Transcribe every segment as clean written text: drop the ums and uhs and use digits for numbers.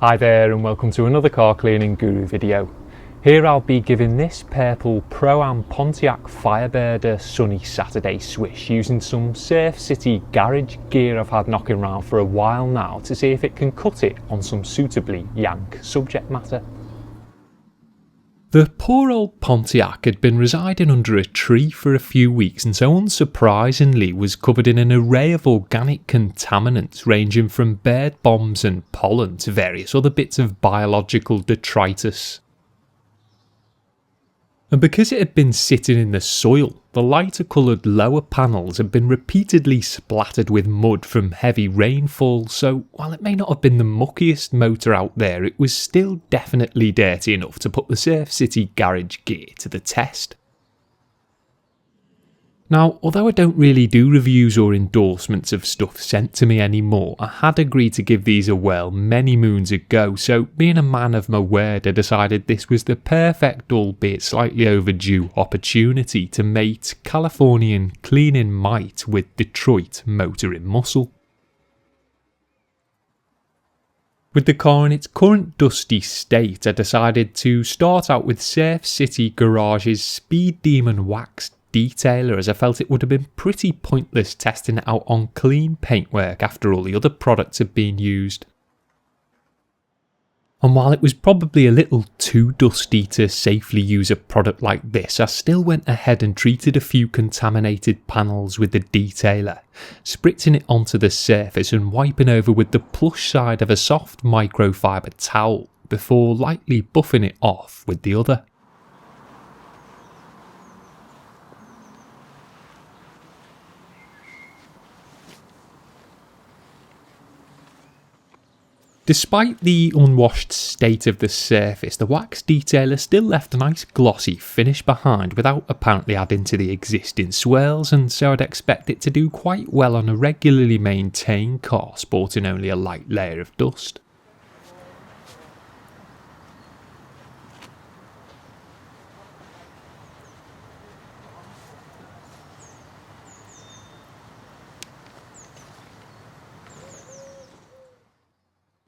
Hi there and welcome to another car cleaning guru video. Here I'll be giving this purple Pro Am Pontiac Firebird a sunny Saturday swish using some Surf City garage gear I've had knocking around for a while now to see if it can cut it on some suitably yank subject matter. The poor old Pontiac had been residing under a tree for a few weeks and so unsurprisingly was covered in an array of organic contaminants ranging from bird bombs and pollen to various other bits of biological detritus. And because it had been sitting in the soil, the lighter coloured lower panels had been repeatedly splattered with mud from heavy rainfall, so while it may not have been the muckiest motor out there, it was still definitely dirty enough to put the Surf City garage gear to the test. Now, although I don't really do reviews or endorsements of stuff sent to me anymore, I had agreed to give these a whirl many moons ago, so being a man of my word, I decided this was the perfect, albeit slightly overdue, opportunity to mate Californian cleaning might with Detroit motoring muscle. With the car in its current dusty state, I decided to start out with Surf City Garage's Speed Demon Wax Detailer, as I felt it would have been pretty pointless testing it out on clean paintwork after all the other products had been used. And while it was probably a little too dusty to safely use a product like this, I still went ahead and treated a few contaminated panels with the detailer, spritzing it onto the surface and wiping over with the plush side of a soft microfibre towel before lightly buffing it off with the other. Despite the unwashed state of the surface, the wax detailer still left a nice glossy finish behind without apparently adding to the existing swirls, and so I'd expect it to do quite well on a regularly maintained car sporting only a light layer of dust.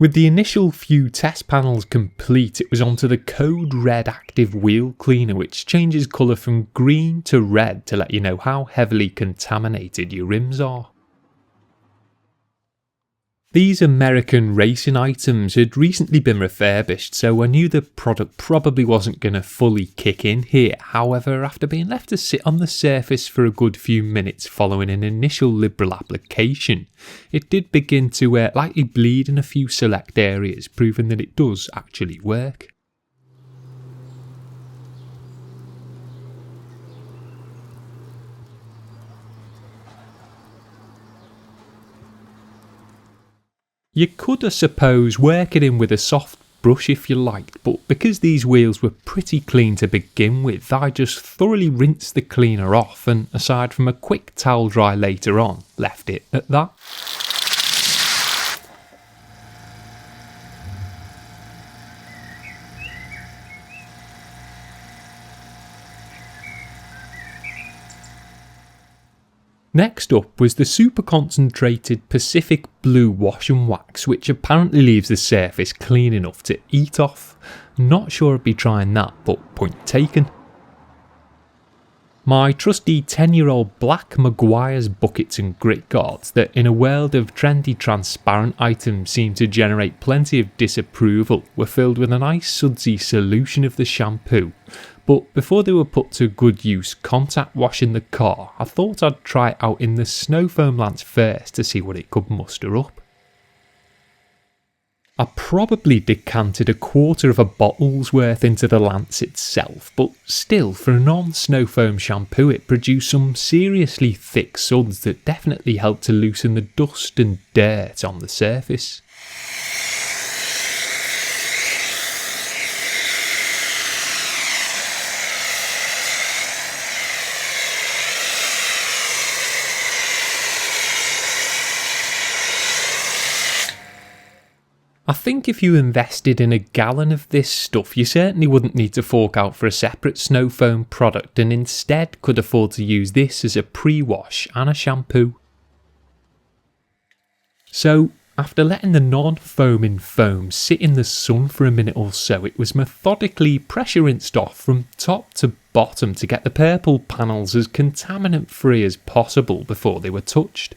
With the initial few test panels complete, it was onto the Code Red Active Wheel Cleaner, which changes colour from green to red to let you know how heavily contaminated your rims are. These American racing items had recently been refurbished, so I knew the product probably wasn't going to fully kick in here. However, after being left to sit on the surface for a good few minutes following an initial liberal application, it did begin to lightly bleed in a few select areas, proving that it does actually work. You could, I suppose, work it in with a soft brush if you liked, but because these wheels were pretty clean to begin with, I just thoroughly rinsed the cleaner off and, aside from a quick towel dry later on, left it at that. Next up was the super concentrated Pacific Blue Wash and Wax, which apparently leaves the surface clean enough to eat off. Not sure I'd be trying that, but point taken. My trusty 10-year-old black Meguiars buckets and grit guards that in a world of trendy transparent items seem to generate plenty of disapproval were filled with a nice sudsy solution of the shampoo. But before they were put to good use contact washing the car, I thought I'd try it out in the snow foam lance first to see what it could muster up. I probably decanted a quarter of a bottle's worth into the lance itself, but still, for a non-snow foam shampoo it produced some seriously thick suds that definitely helped to loosen the dust and dirt on the surface. I think if you invested in a gallon of this stuff, you certainly wouldn't need to fork out for a separate snow foam product and instead could afford to use this as a pre-wash and a shampoo. So After letting the non-foaming foam sit in the sun for a minute or so, it was methodically pressure rinsed off from top to bottom to get the purple panels as contaminant free as possible before they were touched.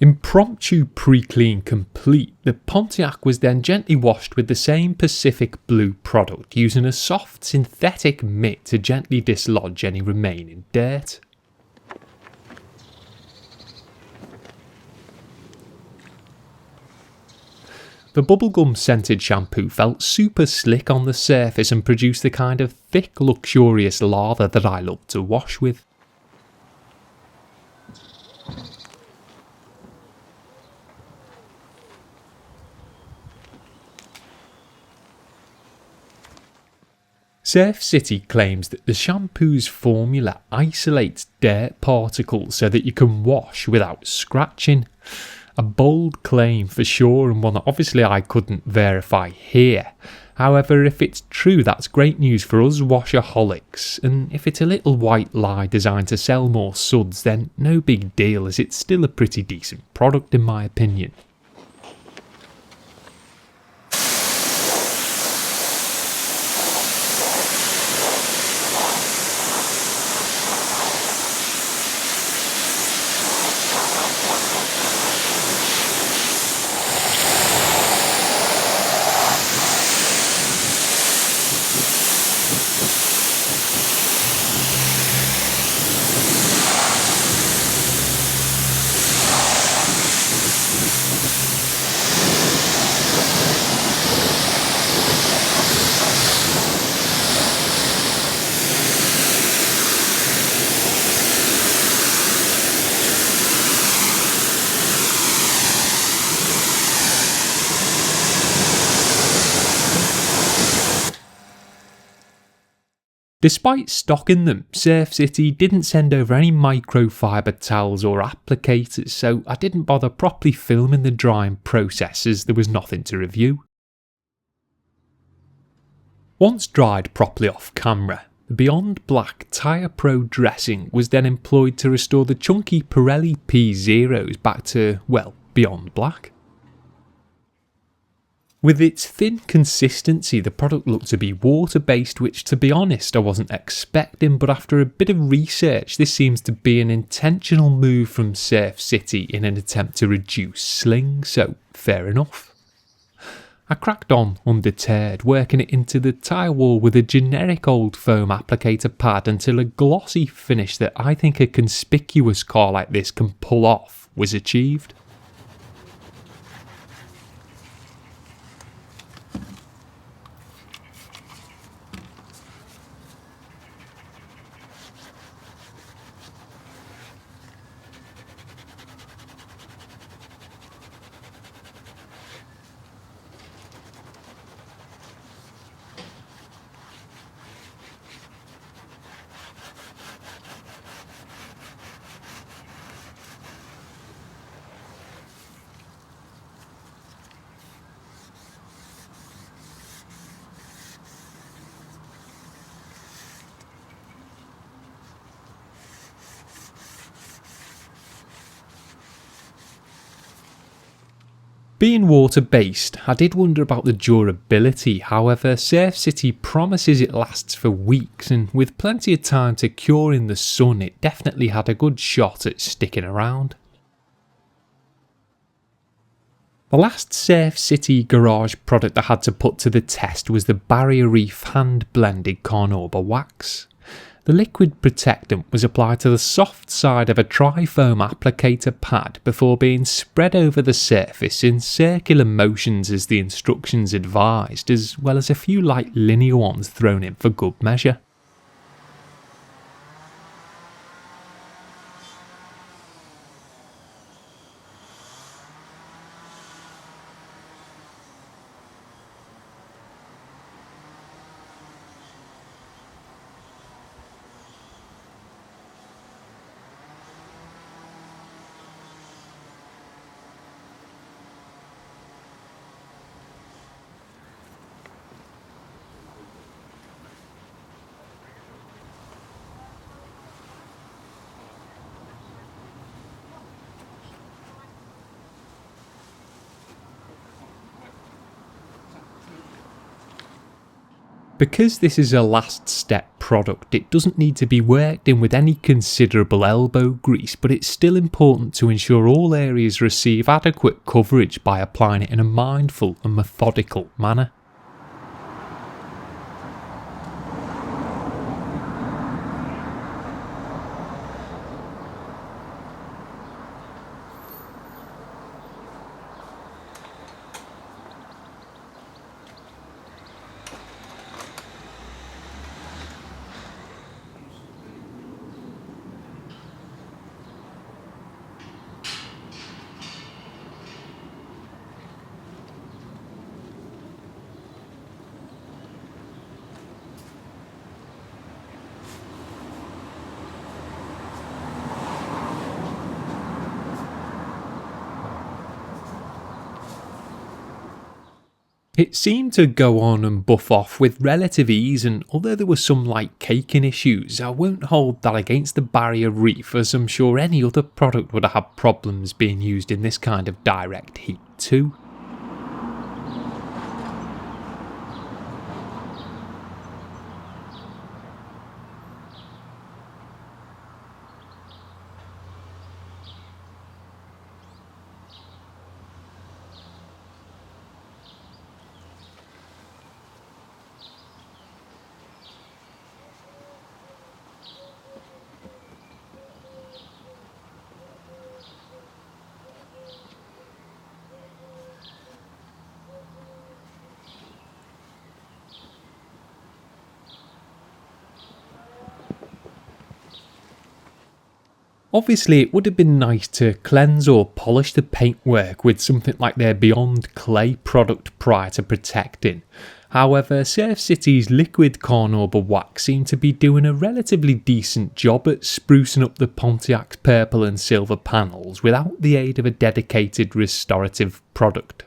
Impromptu pre-clean complete, the Pontiac was then gently washed with the same Pacific Blue product, using a soft synthetic mitt to gently dislodge any remaining dirt. The bubblegum scented shampoo felt super slick on the surface and produced the kind of thick, luxurious lather that I love to wash with. Surf City claims that the shampoo's formula isolates dirt particles so that you can wash without scratching. A bold claim for sure, and one that obviously I couldn't verify here. However, if it's true, that's great news for us washaholics, and if it's a little white lie designed to sell more suds, then no big deal, as it's still a pretty decent product in my opinion. Despite stocking them, Surf City didn't send over any microfibre towels or applicators, so I didn't bother properly filming the drying process as there was nothing to review. Once dried properly off camera, the Beyond Black Tyre Pro dressing was then employed to restore the chunky Pirelli P0s back to, well, beyond black. With its thin consistency, the product looked to be water-based, which to be honest I wasn't expecting, but after a bit of research this seems to be an intentional move from Surf City in an attempt to reduce sling, so fair enough. I cracked on undeterred, working it into the tyre wall with a generic old foam applicator pad until a glossy finish that I think a conspicuous car like this can pull off was achieved. Being water-based, I did wonder about the durability. However, Surf City promises it lasts for weeks, and with plenty of time to cure in the sun, it definitely had a good shot at sticking around. The last Surf City garage product I had to put to the test was the Barrier Reef hand-blended Carnauba wax. The liquid protectant was applied to the soft side of a tri-foam applicator pad before being spread over the surface in circular motions as the instructions advised, as well as a few light linear ones thrown in for good measure. Because this is a last step product, it doesn't need to be worked in with any considerable elbow grease, but it's still important to ensure all areas receive adequate coverage by applying it in a mindful and methodical manner. It seemed to go on and buff off with relative ease, and although there were some light caking issues, I won't hold that against the Barrier Reef, as I'm sure any other product would have had problems being used in this kind of direct heat too. Obviously, it would have been nice to cleanse or polish the paintwork with something like their Beyond Clay product prior to protecting. However, Surf City's liquid Carnauba wax seemed to be doing a relatively decent job at sprucing up the Pontiac's purple and silver panels without the aid of a dedicated restorative product.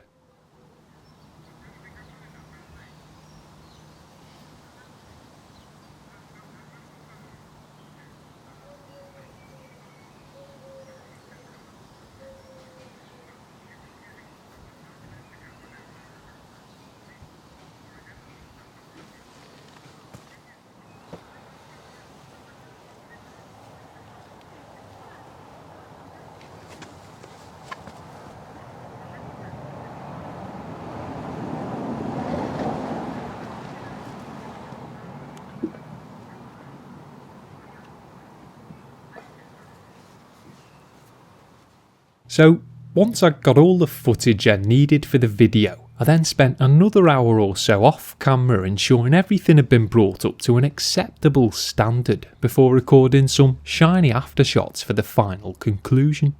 So, once I got all the footage I needed for the video, I then spent another hour or so off camera ensuring everything had been brought up to an acceptable standard before recording some shiny aftershots for the final conclusion.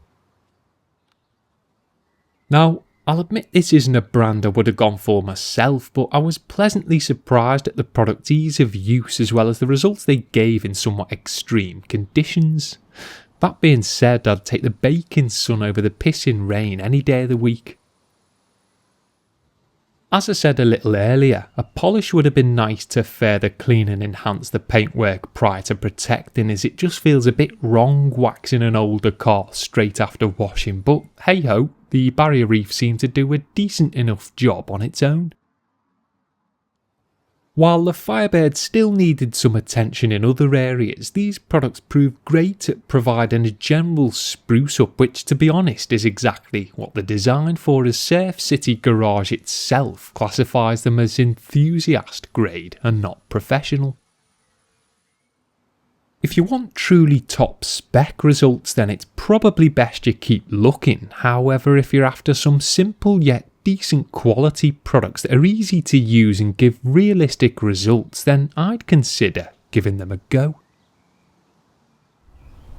Now, I'll admit this isn't a brand I would have gone for myself, but I was pleasantly surprised at the product's ease of use as well as the results they gave in somewhat extreme conditions. That being said, I'd take the baking sun over the pissing rain any day of the week. As I said a little earlier, a polish would have been nice to further clean and enhance the paintwork prior to protecting, as it just feels a bit wrong waxing an older car straight after washing, but hey ho, the barrier reef seemed to do a decent enough job on its own. While the Firebird still needed some attention in other areas, these products proved great at providing a general spruce up, which to be honest is exactly what they're designed for, as Surf City Garage itself classifies them as enthusiast grade and not professional. If you want truly top spec results, then it's probably best you keep looking. However, if you're after some simple yet decent quality products that are easy to use and give realistic results, then I'd consider giving them a go.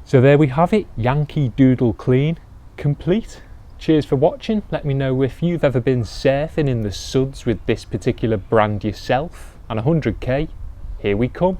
So there we have it, Yankee Doodle Clean complete. Cheers for watching. Let me know if you've ever been surfing in the suds with this particular brand yourself. And 100k, here we come.